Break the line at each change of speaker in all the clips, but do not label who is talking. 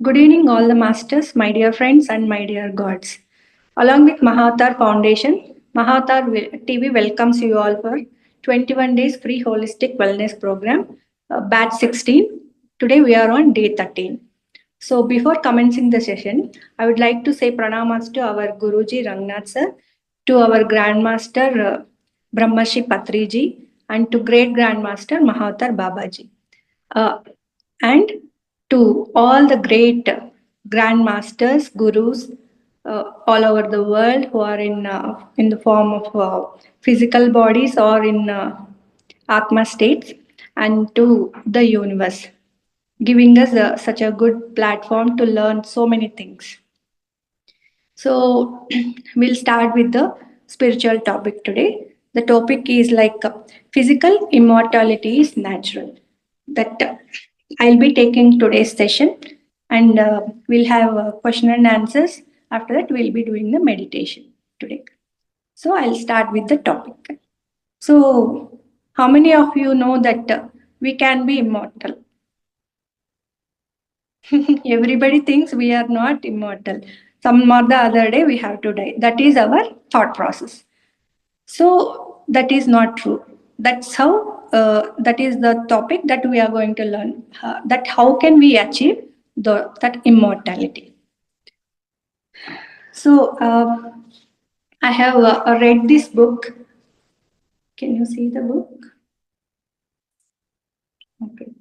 Good evening, all the masters, my dear friends, and my dear gods. Along with Mahavatar Foundation, TV welcomes you all for 21 days free holistic wellness program, batch 16. Today we are on day 13. So before commencing the session, I would like to say pranamas to our Guruji Rangnath sir, to our Grandmaster Brahmashi Patriji, and to Great Grandmaster Mahavatar Babaji. Uh, and to all the great grandmasters, gurus all over the world who are in the form of physical bodies or in Atma states, and to the universe, giving us such a good platform to learn so many things. So, we'll start with the spiritual topic today. The topic is like physical immortality is natural. That I'll be taking today's session, and we'll have question and answers. After that, we'll be doing the meditation today. So, I'll start with the topic. So, how many of you know that we can be immortal? Everybody thinks we are not immortal. Some or the other day we have to die. That is our thought process. So that is not true. That's how. That is the topic that we are going to learn. That how can we achieve that immortality? So I have read this book. Can you see the book? Okay.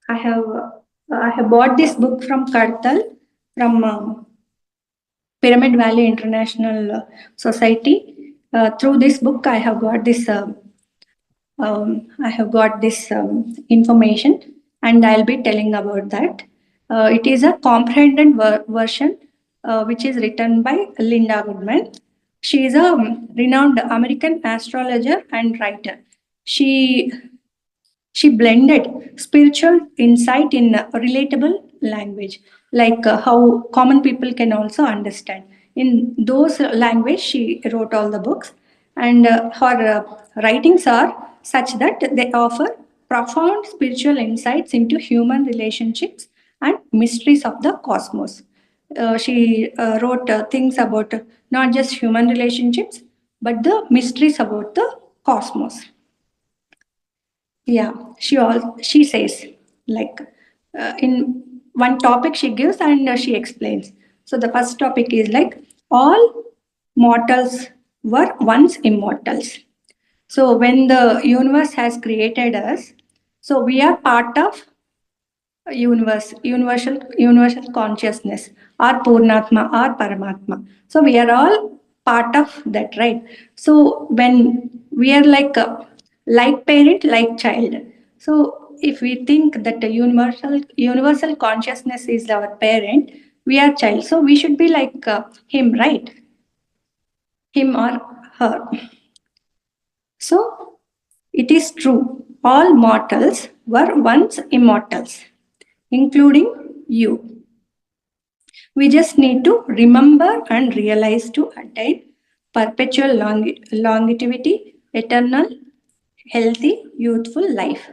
I have bought this book from Kartal from Pyramid Valley International Society. Through this book, I have got this. Information, and I'll be telling about that. It is a comprehended version, which is written by Linda Goodman. She is a renowned American astrologer and writer. She she blended spiritual insight in a relatable language, like how common people can also understand. In those language, she wrote all the books, and her writings are such that they offer profound spiritual insights into human relationships and mysteries of the cosmos. She wrote things about not just human relationships, but the mysteries about the cosmos. Yeah, she says like in one topic she gives, and she explains. So the first topic is like all mortals were once immortals. So when the universe has created us, so we are part of universal consciousness, or Purnatma or Paramatma. So we are all part of that, right? So when we are like parent, like child. So if we think that the universal consciousness is our parent, we are child, so we should be like him, right? Him or her. So it is true, all mortals were once immortals, including you. We just need to remember and realize to attain perpetual longevity, eternal, healthy, youthful life.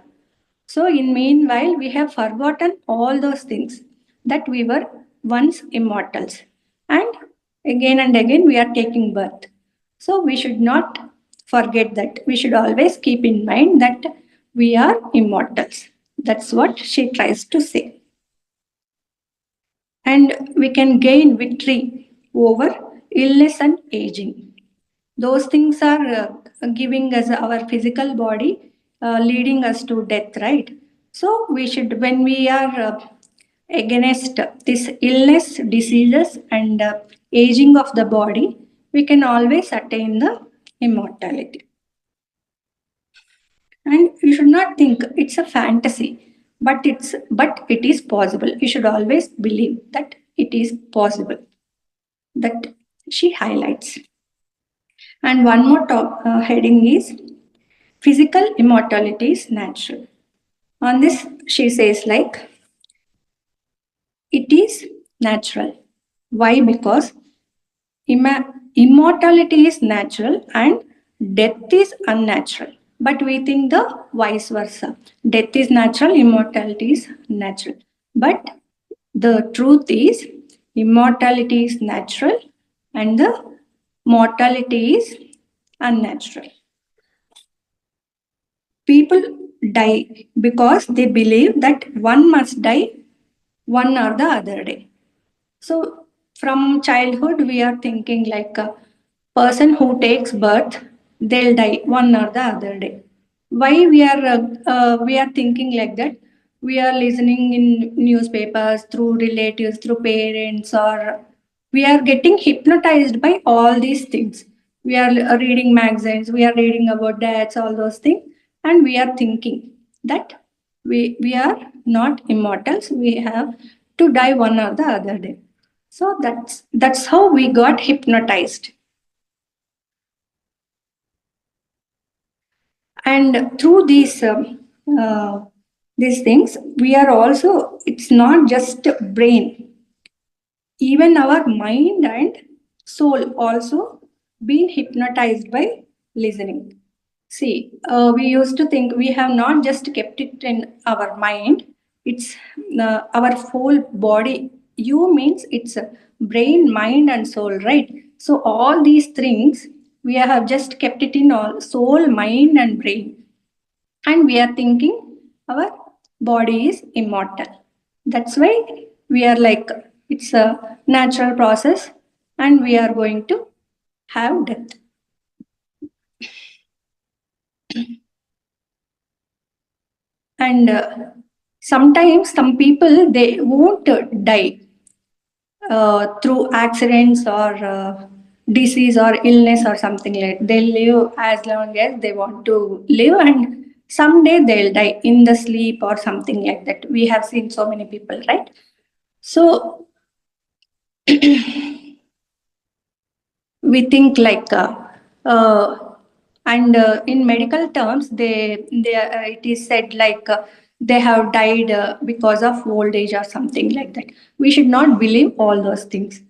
So, in meanwhile, we have forgotten all those things that we were once immortals. And again, we are taking birth. So, we should not forget that. We should always keep in mind that we are immortals. That's what she tries to say. And we can gain victory over illness and aging. Those things are giving us our physical body, leading us to death, right? So we should, when we are against this illness, diseases, and aging of the body, we can always attain the immortality. And you should not think it's a fantasy, but it is possible. You should always believe that it is possible. That she highlights. And one more heading is physical immortality is natural. On this, she says like it is natural. Why? Because immortality is natural and death is unnatural. but we think the vice versa. Death is natural, immortality is natural. But the truth is, immortality is natural and the mortality is unnatural. People die because they believe that one must die one or the other day. So, from childhood, we are thinking like a person who takes birth, they'll die one or the other day. Why we are thinking like that? We are listening in newspapers through relatives, through parents, or we are getting hypnotized by all these things. We are reading magazines, we are reading about dads, all those things, and we are thinking that we are not immortals. We have to die one or the other day. So that's how we got hypnotized. And through uh, these things, we are also. It's not just brain. Even our mind and soul also been hypnotized by listening. See, we used to think we have not just kept it in our mind, it's our whole body. You means it's a brain, mind, and soul, right? So, all these things we have just kept it in all soul, mind, and brain. And we are thinking our body is immortal. That's why we are like, it's a natural process and we are going to have death. And sometimes some people they won't die through accidents or disease or illness or something like they live as long as they want to live, and someday they'll die in the sleep or something like that. We have seen so many people, right? So we think like uh, and in medical terms they it is said like they have died because of old age or something like that. We should not believe all those things.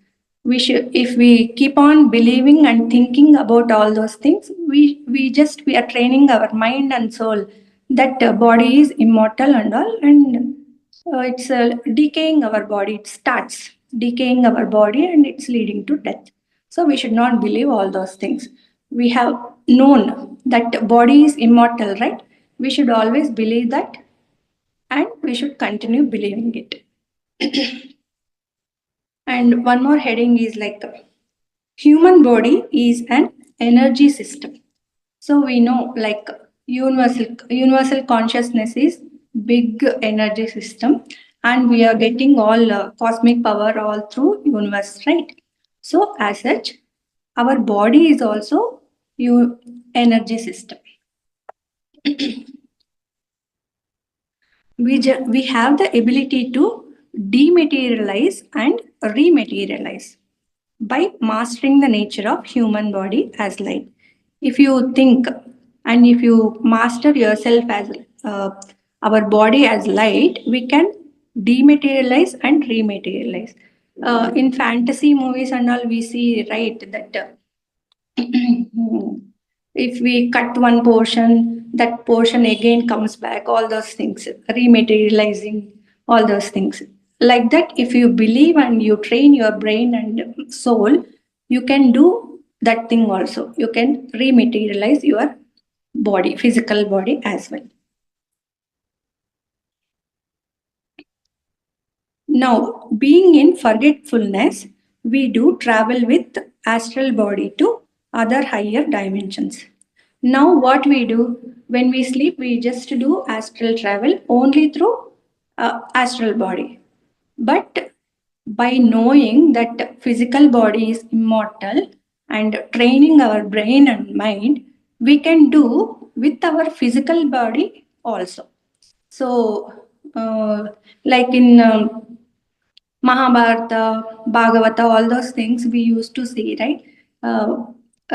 We should, if we keep on believing and thinking about all those things, we are training our mind and soul that body is immortal and all, and it's decaying our body. It starts decaying our body and it's leading to death. So we should not believe all those things. We have known that body is immortal, right? We should always believe that and we should continue believing it. And one more heading is like human body is an energy system. So we know like universal consciousness is big energy system, and we are getting all cosmic power all through universe, right? So as such, our body is also energy system. We have the ability to dematerialize and rematerialize by mastering the nature of human body as light. If you think and if you master yourself as our body as light, we can dematerialize and rematerialize. In fantasy movies and all, we see right that if we cut one portion, that portion again comes back, all those things, rematerializing, all those things. Like that, if you believe and you train your brain and soul, you can do that thing also. You can rematerialize your body, physical body as well. Now, being in forgetfulness, we do travel with astral body to other higher dimensions. Now, what we do when we sleep, we just do astral travel only through astral body. But by knowing that physical body is immortal and training our brain and mind, we can do with our physical body also. So, like in Mahabharata, Bhagavata, all those things we used to see, right?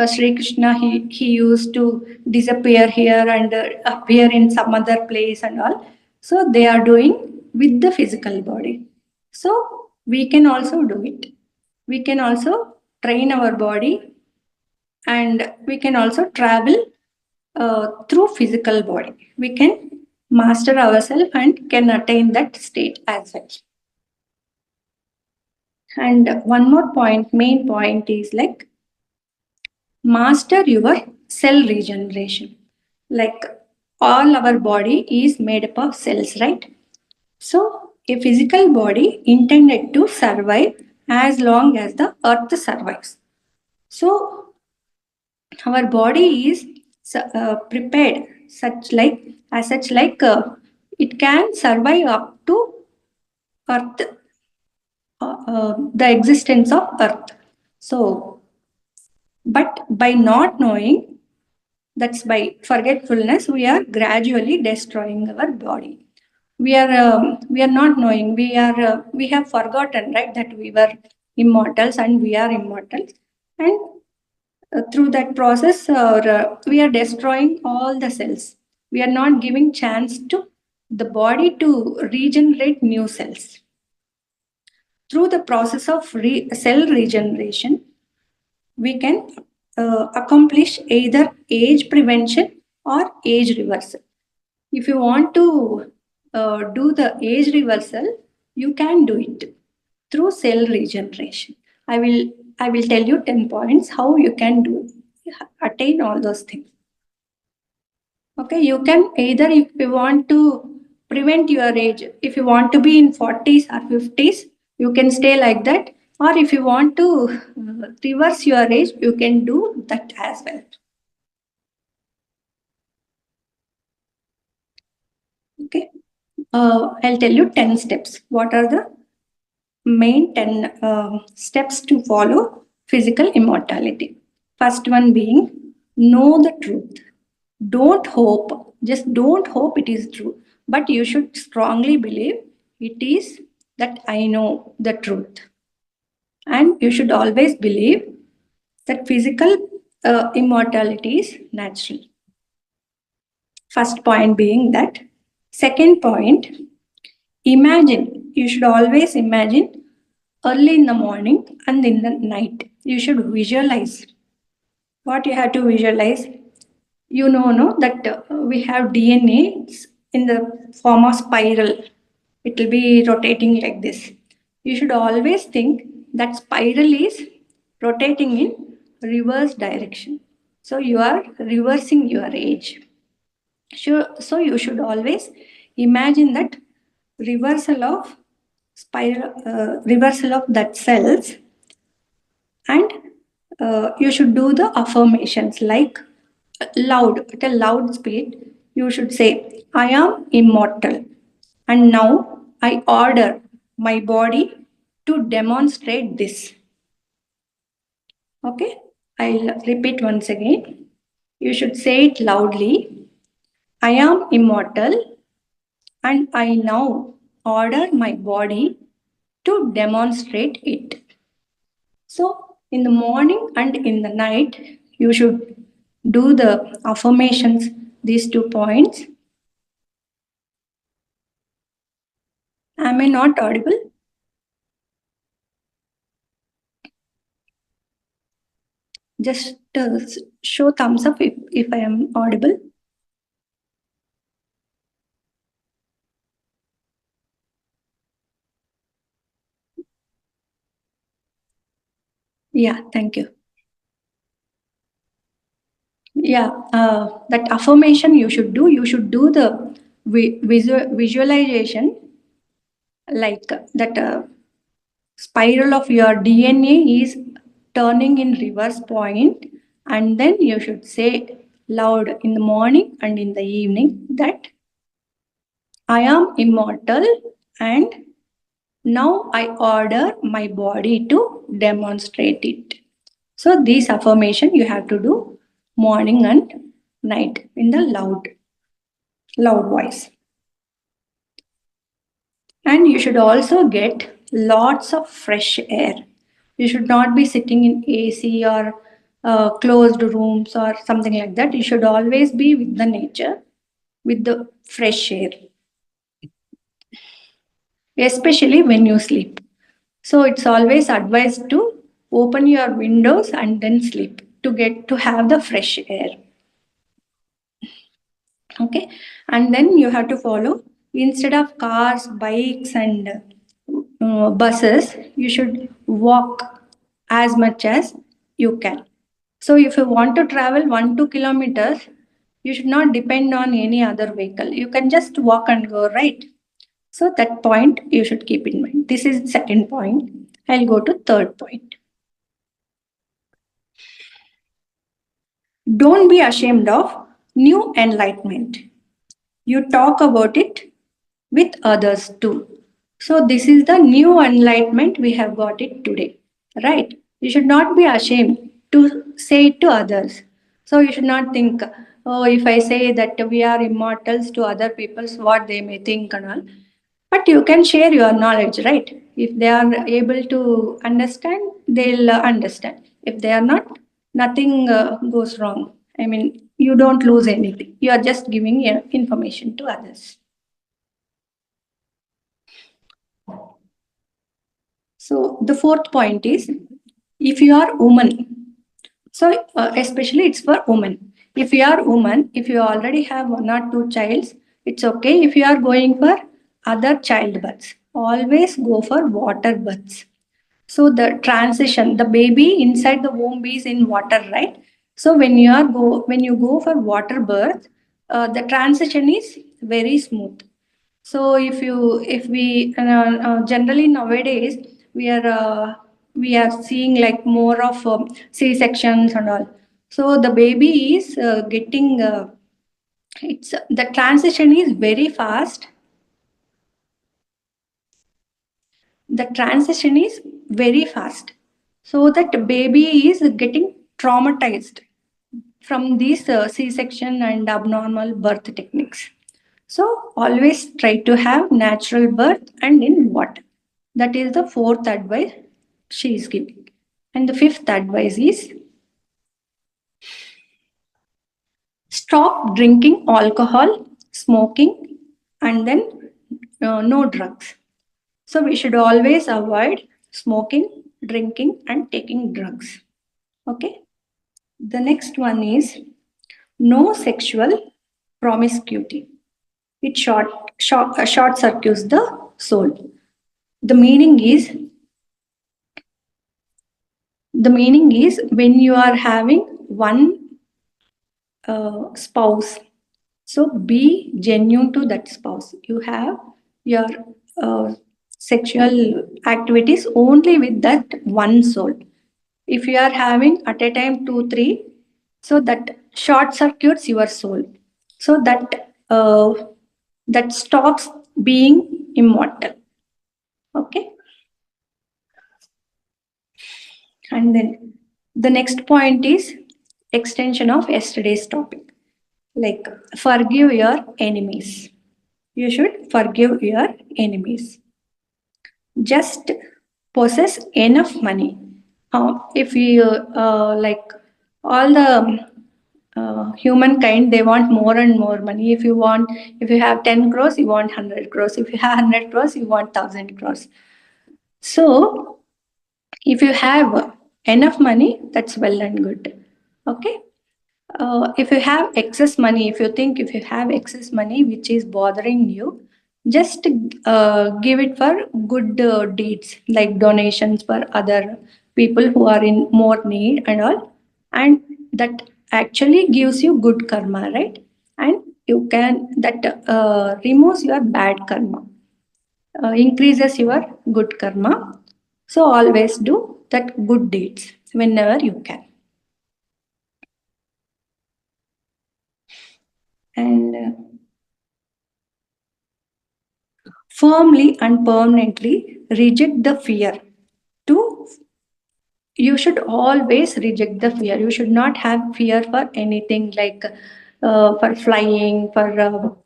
Sri Krishna, he used to disappear here and appear in some other place and all. So they are doing with the physical body. So we can also do it. We can also train our body and we can also travel through physical body. We can master ourselves and can attain that state as well. And one more point, main point is like master your cell regeneration. Like all our body is made up of cells, right? So a physical body intended to survive as long as the earth survives. So our body is prepared such like it can survive up to earth, the existence of earth. So but by not knowing, that's by forgetfulness, we are gradually destroying our body. We are not knowing, we have forgotten, right, that we were immortals and we are immortals. And through that process, we are destroying all the cells. We are not giving chance to the body to regenerate new cells. Through the process of cell regeneration, we can accomplish either age prevention or age reversal. If you want to do the age reversal, you can do it through cell regeneration. I will I will tell you 10 points how you can do attain all those things. Okay, you can either, if you want to prevent your age, if you want to be in 40s or 50s, you can stay like that. Or if you want to reverse your age, you can do that as well. Okay, I'll tell you 10 steps. What are the main 10 steps to follow physical immortality? First one being know the truth. Don't hope, just don't hope it is true, but you should strongly believe it is that I know the truth. And you should always believe that physical immortality is natural. First point being that. Second point, imagine, you should always imagine early in the morning and in the night. You should visualize. What you have to visualize? You know, no, that we have DNA in the form of spiral. It will be rotating like this. You should always think that spiral is rotating in reverse direction. So you are reversing your age. So you should always imagine that reversal of that cells, and you should do the affirmations like loud, at a loud speed. You should say, I am immortal, and now I order my body to demonstrate this. Okay, I'll repeat once again. You should say it loudly. I am immortal, and I now order my body to demonstrate it. So in the morning and in the night, you should do the affirmations, these 2 points. Am I not audible? Just show thumbs up if I am audible. Yeah, thank you. Yeah, that affirmation you should do the visualization, like that spiral of your DNA is turning in reverse point, and then you should say loud in the morning and in the evening that I am immortal, and now I order my body to demonstrate it. So these affirmation you have to do morning and night in the loud voice. And you should also get lots of fresh air. You should not be sitting in AC or closed rooms or something like that. You should always be with the nature, with the fresh air, especially when you sleep. So it's always advised to open your windows and then sleep to have the fresh air. Okay, and then you have to follow, instead of cars, bikes, and buses, you should walk as much as you can. So if you want to travel 1 2 kilometers, you should not depend on any other vehicle. You can just walk and go, right? So that point you should keep in mind. This is second point. I'll go to third point. Don't be ashamed of new enlightenment. You talk about it with others too. So this is the new enlightenment we have got it today, right? You should not be ashamed to say it to others. So you should not think, oh, if I say that we are immortals to other people's, what they may think and all. But you can share your knowledge, right? If they are able to understand, they'll understand. If they are not, nothing goes wrong. I mean, you don't lose anything. You are just giving information to others. So the fourth point is, if you are woman, so especially it's for women. If you are woman, if you already have 1 or 2 childs, it's okay. If you are going for other childbirths, always go for water births. So the transition, the baby inside the womb is in water, right? So when you go for water birth, the transition is very smooth. So if we generally nowadays we are seeing like more of C sections and all. So the baby is getting it's the transition is very fast. The transition is very fast. So that baby is getting traumatized from these C-section and abnormal birth techniques. So always try to have natural birth and in water. That is the fourth advice she is giving. And the fifth advice is, stop drinking alcohol, smoking, and then no drugs. So we should always avoid smoking, drinking, and taking drugs. Okay. The next one is no sexual promiscuity. It short circuits the soul. The meaning is when you are having one spouse, so be genuine to that spouse. You have your uh, sexual activities only with that one soul. If you are having at a time 2 3, so that short circuits your soul, so that stops being immortal. Okay. And then the next point is extension of yesterday's topic, like forgive your enemies. You should forgive your enemies. Just possess enough money. If you like all the humankind, they want more and more money. If you have 10 crores, you want 100 crores. If you have 100 crores, you want 1,000 crores. So if you have enough money, that's well and good. Okay. If you have excess money, if you have excess money which is bothering you, just give it for good deeds, like donations for other people who are in more need and all. And that actually gives you good karma, right? And you can, that removes your bad karma, increases your good karma. So always do that good deeds whenever you can. And firmly and permanently reject the fear. To You should always reject the fear. You should not have fear for anything, like for flying, for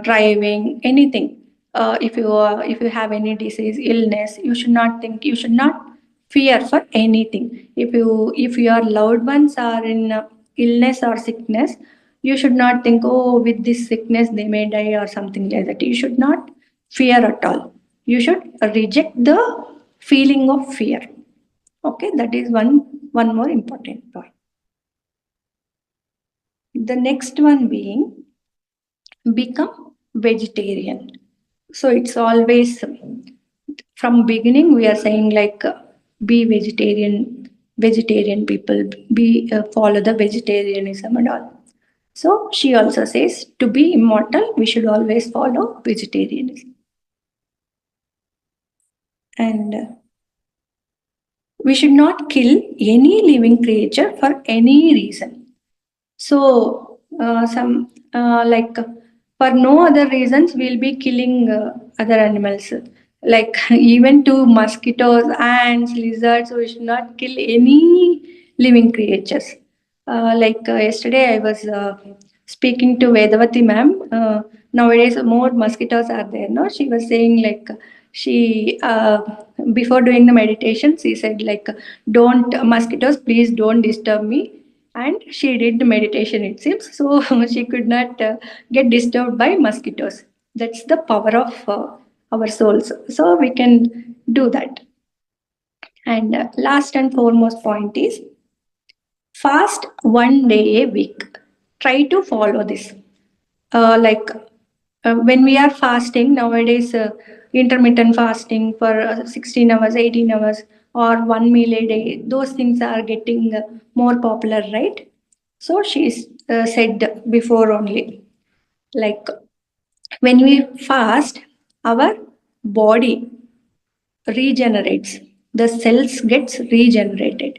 driving, anything. If you have any disease, illness, you should not think. You should not fear for anything. If your loved ones are in illness or sickness, you should not think, oh, with this sickness they may die or something like that. You should not fear at all. You should reject the feeling of fear. Okay, that is one more important point. The next one being, become vegetarian. So it's always from beginning we are saying like be vegetarian people, be follow the vegetarianism and all. So she also says to be immortal, we should always follow vegetarianism. And we should not kill any living creature for any reason. So, some like for no other reasons, we'll be killing other animals. Like even to mosquitoes, ants, lizards, we should not kill any living creatures. Yesterday, I was speaking to Vedavati ma'am. Nowadays, more mosquitoes are there. No, she was saying like she before doing the meditation, she said like, "Don't mosquitoes, please don't disturb me." And she did the meditation, it seems, so she could not get disturbed by mosquitoes. That's the power of our souls, so we can do that. And last and foremost point is fast 1 day a week. Try to follow this. When we are fasting nowadays, intermittent fasting for 16 hours, 18 hours, or one meal a day, those things are getting more popular, right? So she said before only, like when we fast, our body regenerates, the cells gets regenerated.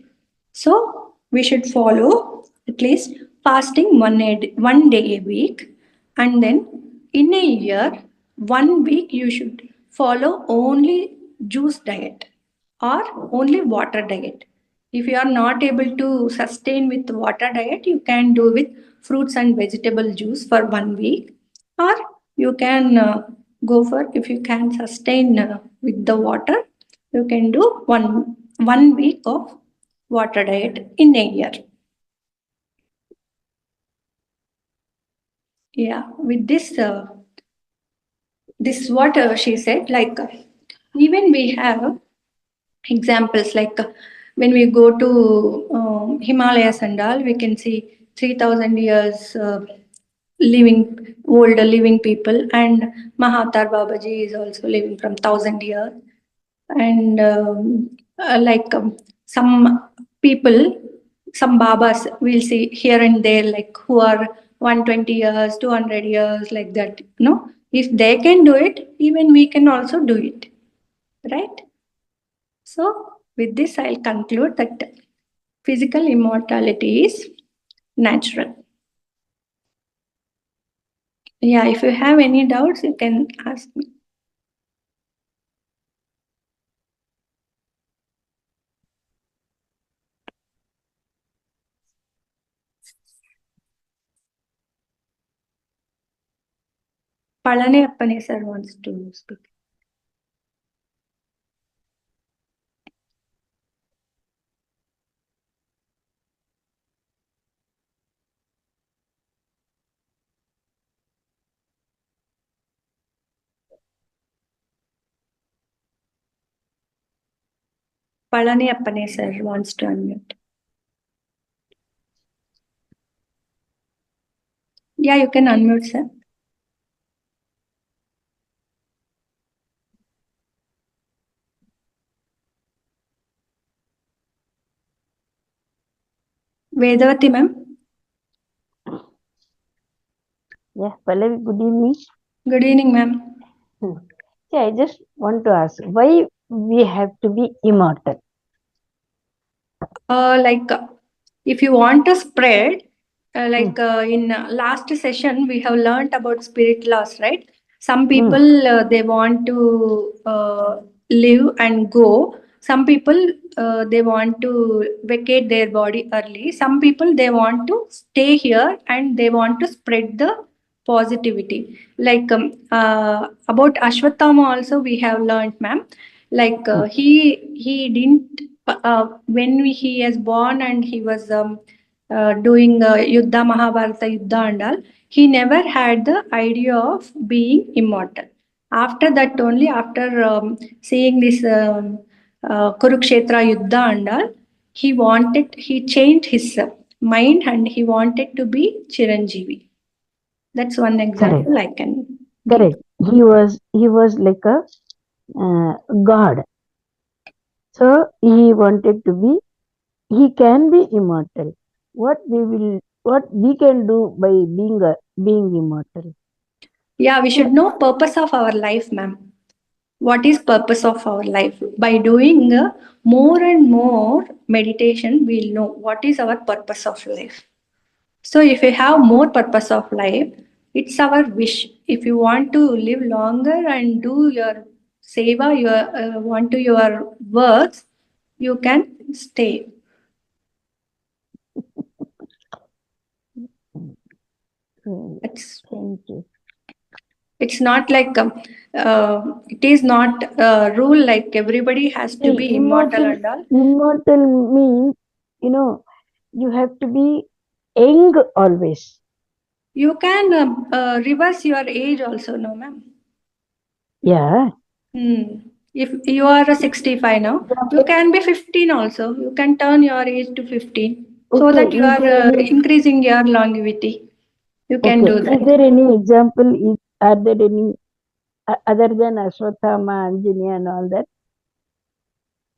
So we should follow at least fasting 1 day a week. And then in a year, 1 week you should follow only juice diet or only water diet. If you are not able to sustain with water diet, you can do with fruits and vegetable juice for 1 week, or you can go for, if you can sustain with the water, you can do one week of water diet in a year. Yeah, with this is what she said. Like even we have examples like when we go to Himalayas and all, we can see 3,000 years living older living people, and Mahavatar Babaji is also living from 1,000 years. And some people, some babas we'll see here and there, like who are 120 years, 200 years, like that. No, if they can do it, even we can also do it, right? So, with this, I'll conclude that physical immortality is natural. Yeah, if you have any doubts, you can ask me. Palani Appane sir wants to speak. Palani Appane sir wants to unmute. Yeah, you can unmute, sir. Vedavati ma'am.
Yeah, Pallavi, good evening.
Good evening, ma'am.
See, I just want to ask, why we have to be immortal?
If you want to spread, in last session, we have learned about spirit loss, right? Some people they want to live and go. Some people they want to vacate their body early. Some people they want to stay here and they want to spread the positivity. About Ashwatthama also we have learned, ma'am. He didn't when he was born and he was doing Yuddha, Mahabharata Yuddha and all, he never had the idea of being immortal. After that only, after seeing this Kurukshetra Yuddha and all, he changed his mind and he wanted to be Chiranjeevi. That's one
Correct.
example I can give.
Correct. He was like a god. So he wanted to be. He can be immortal. What we can do by being immortal?
Yeah, we
Yeah.
should know purpose of our life, ma'am. What is purpose of our life? By doing more and more meditation, we'll know what is our purpose of life. So if you have more purpose of life, it's our wish. If you want to live longer and do your seva, your want to your works, you can stay.
Hmm.
It's
Thank you.
it's not like it is not a rule like everybody has to
See,
be immortal and all.
immortal means, you know, you have to be young always.
You can reverse your age also, no, ma'am.
Yeah.
Hmm. If you are a 65 now, you
Example.
can be 15 also. You can turn your age to 15 so
Okay.
that you
Is
are
there any?
increasing your longevity. You can
Okay.
do
Is
that.
there any example? Are there any other than Ashwatthama, Anjani, and all that?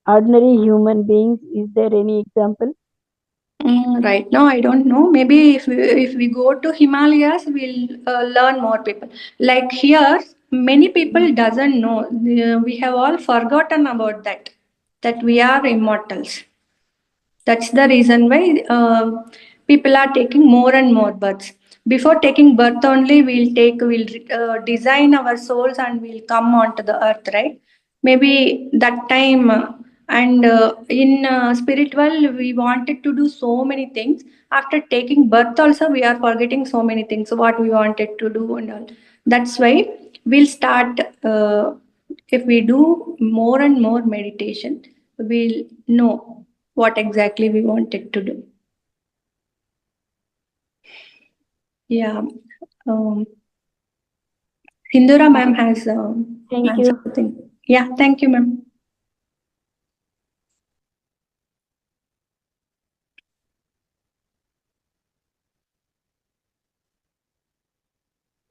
Ordinary human beings. Is there any example?
Right now, I don't know. Maybe if we go to Himalayas, we'll learn more people. Like here, many people doesn't know. We have all forgotten about that we are immortals. That's the reason why people are taking more and more births. Before taking birth only, we'll design our souls and we'll come onto the earth, right? Maybe that time, and in spiritual, we wanted to do so many things. After taking birth, also we are forgetting so many things. What we wanted to do and all. That's why we'll start. If we do more and more meditation, we'll know what exactly we wanted to do. Yeah. Um, Hindura ma'am has
Thank
answered
you.
something. Yeah, thank you, ma'am.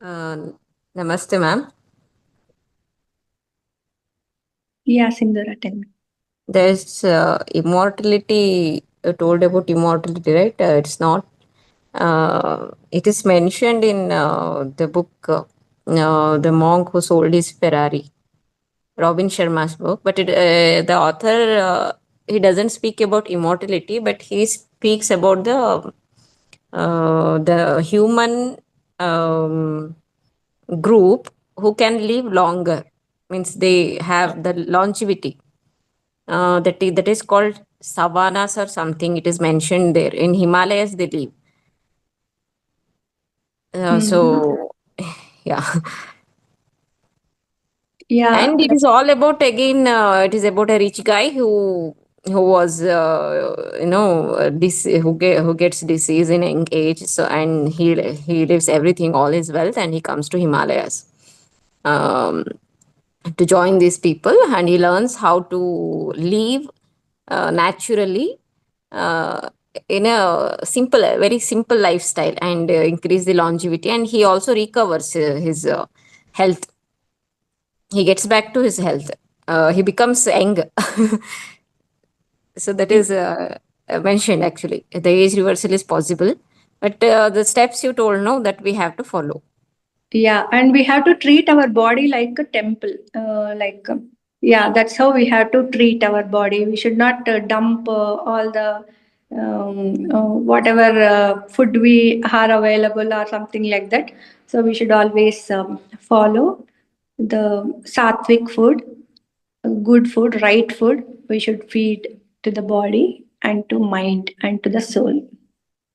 Uh, Namaste, ma'am.
Yeah, Sindhura, tell me.
There's immortality, told about immortality, right? It's not, it is mentioned in the book, The Monk Who Sold His Ferrari, Robin Sharma's book. But the author, he doesn't speak about immortality, but he speaks about the human group who can live longer, means they have the longevity. That is called savannas or something. It is mentioned there in Himalayas. They live.
Hmm.
So, yeah,
Yeah,
and it is all about again. It is about a rich guy who was who gets disease in young age. So and he leaves everything, all his wealth, and he comes to Himalayas. Um, to join these people, and he learns how to live naturally, uh, in a simple, a very simple lifestyle, and increase the longevity, and he also recovers his health. He gets back to his health. He becomes young. So that is mentioned, actually the age reversal is possible, but the steps you told, no, that we have to follow.
yeah, and we have to treat our body like a temple. Yeah, that's how we have to treat our body. We should not dump all the whatever food we are available or something like that. So we should always follow the sattvic food, good food, right food. We should feed to the body and to mind and to the soul.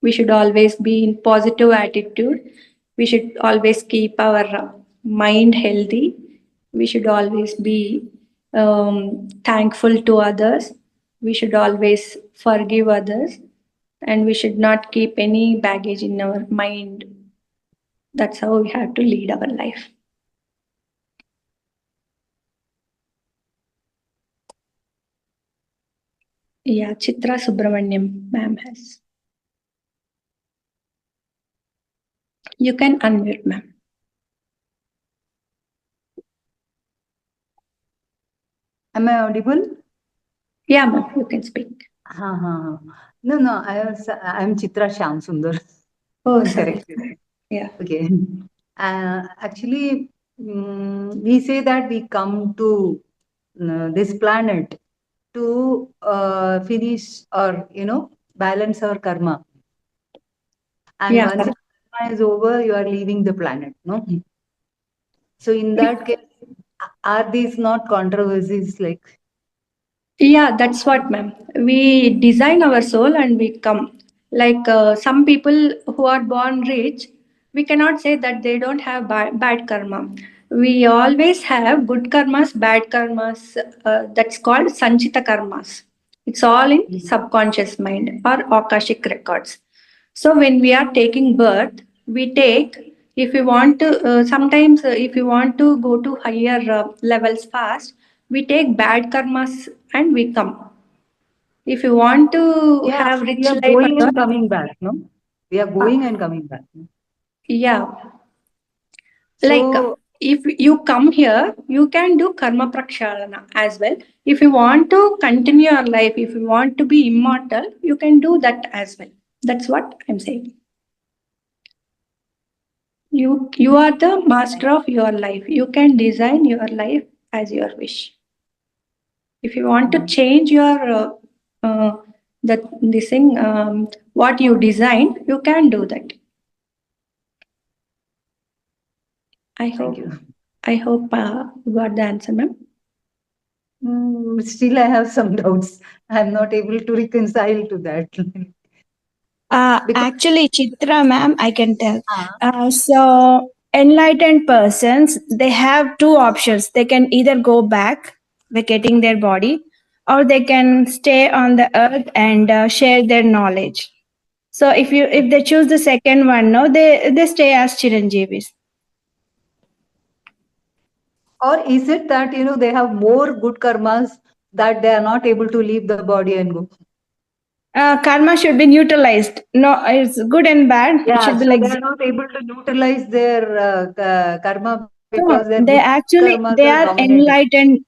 We should always be in positive attitude. We should always keep our mind healthy. We should always be thankful to others. We should always forgive others, and we should not keep any baggage in our mind. That's how we have to lead our life. Yeah, Chitra Subramaniam ma'am has. You can unmute, ma'am.
Am I audible?
Yeah, ma'am, you can speak.
No, I'm Chitra Shyam Sundar.
Oh,
I'm
sorry.
corrected.
Yeah.
Okay. Actually, we say that we come to this planet to finish or balance our karma. And
Yeah.
once the karma is over, you are leaving the planet. No. So in that case, are these not controversies like?
Yeah, that's what, ma'am. We design our soul and we come. Like some people who are born rich, we cannot say that they don't have bad karma. We always have good karmas, bad karmas. That's called sanchita karmas. It's all in subconscious mind or akashic records. So when we are taking birth, we take, if you want to, sometimes if you want to go to higher levels fast, we take bad karmas and we come. If you want to
Yeah,
have
we
rich
are
life
going
and
and
all,
coming back. No, we are going and coming back. No?
yeah, like
So
if you come here, you can do karma prakshalana as well. If you want to continue your life, if you want to be immortal, you can do that as well. That's what I'm saying. You are the master of your life. You can design your life as your wish. If you want to change your that this thing what you design, you can do that. I
thank
hope
you.
you got the answer, ma'am.
Still, I have some doubts. I'm not able to reconcile to that. Because
Actually, Chitra, ma'am, I can tell.
Ah,
So, enlightened persons, they have two options. They can either go back, vacating their body, or they can stay on the earth and share their knowledge. So, if they choose the second one, no, they stay as Chiranjeevis.
or is it that they have more good karmas that they are not able to leave the body and go?
Karma should be neutralized. No, it's good and bad. It
Yeah,
should be
so
like
they are not able to utilize their karma because
no,
their good
they actually
karmas
they
are
are
dominating.
enlightened.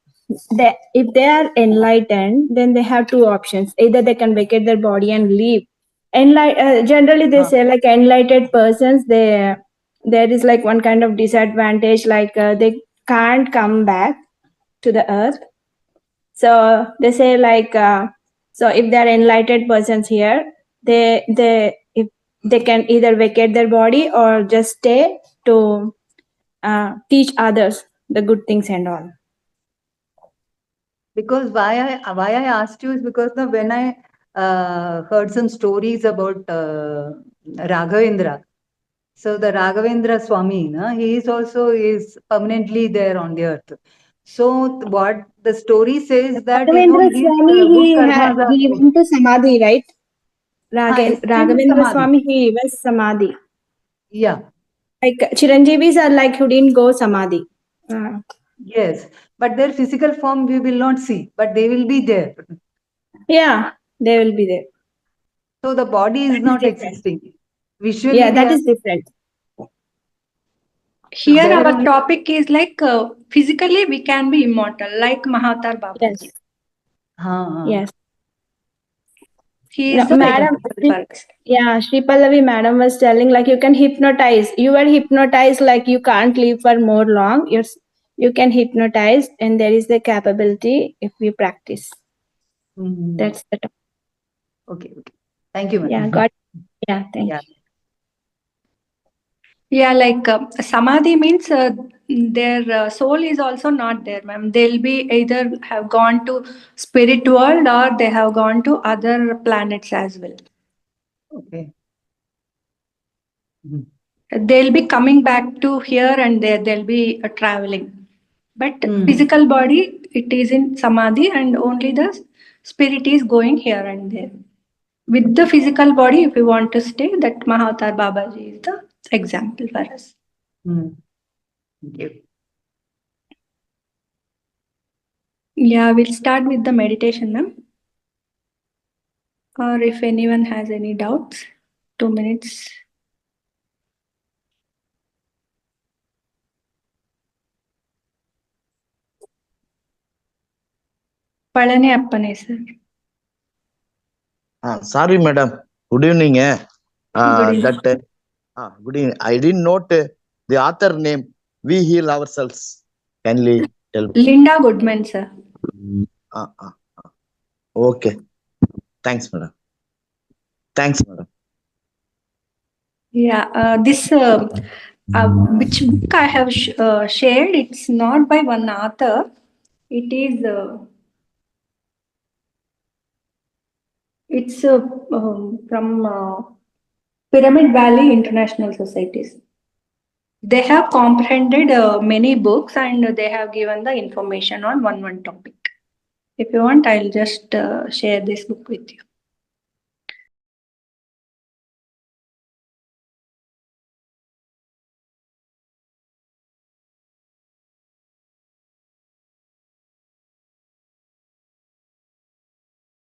If they are enlightened, then they have two options. Either they can vacate their body and leave. Generally, they say like enlightened persons, there is like one kind of disadvantage, like they can't come back to the earth. So they say like so if they are enlightened persons here, they if they can either vacate their body or just stay to teach others the good things and all.
Because why I asked you is because when I heard some stories about Raghavendra. So the Raghavendra Swami, he is also is permanently there on the earth. So what the story says that
Raghavendra
his
Swami,
good karmas are
he
good.
went to Samadhi, right?
Is still
Raghavendra
Samadhi.
Swami, he was Samadhi.
Yeah.
Like Chiranjeevis are like who didn't go Samadhi.
Yes. But their physical form we will not see, but they will be there.
Yeah, they will be there.
So the body is
That is
not
different.
existing. Visually
Yeah,
they
that
are
is different.
Here
there
our
only.
topic is like physically we can be immortal, like Mahavatar
Yes,
Babaji.
yes.
He
No,
is the
madam,
example for us.
yeah, Sri Pallavi madam was telling like you can hypnotize. You were hypnotized like you can't live for more long. You can hypnotize and there is the capability if we practice. That's the topic.
Okay. Thank you,
Yeah,
madam.
thank
Yeah.
you.
Yeah, like samadhi means their soul is also not there, ma'am. They'll be either have gone to spirit world or they have gone to other planets as well.
Okay.
They'll be coming back to here and there. They'll be traveling. But
Mm.
physical body, it is in samadhi and only the spirit is going here and there. With the physical body, if we want to stay, that Mahavatar Babaji is the example for us.
Thank you.
Yeah, we'll start with the meditation, ma'am. Or if anyone has any doubts, 2 minutes. Palani Appane, sir.
Sorry, madam. Good evening.
Good evening.
Good evening. I didn't note the author name. We heal ourselves. Kindly tell me.
Linda Goodman, sir.
Okay. Thanks, madam. Thanks, madam.
Yeah, which book I have shared, it's not by one author. It is from Pyramid Valley International Societies. They have comprehended many books and they have given the information on one topic. If you want, I'll just share this book with you.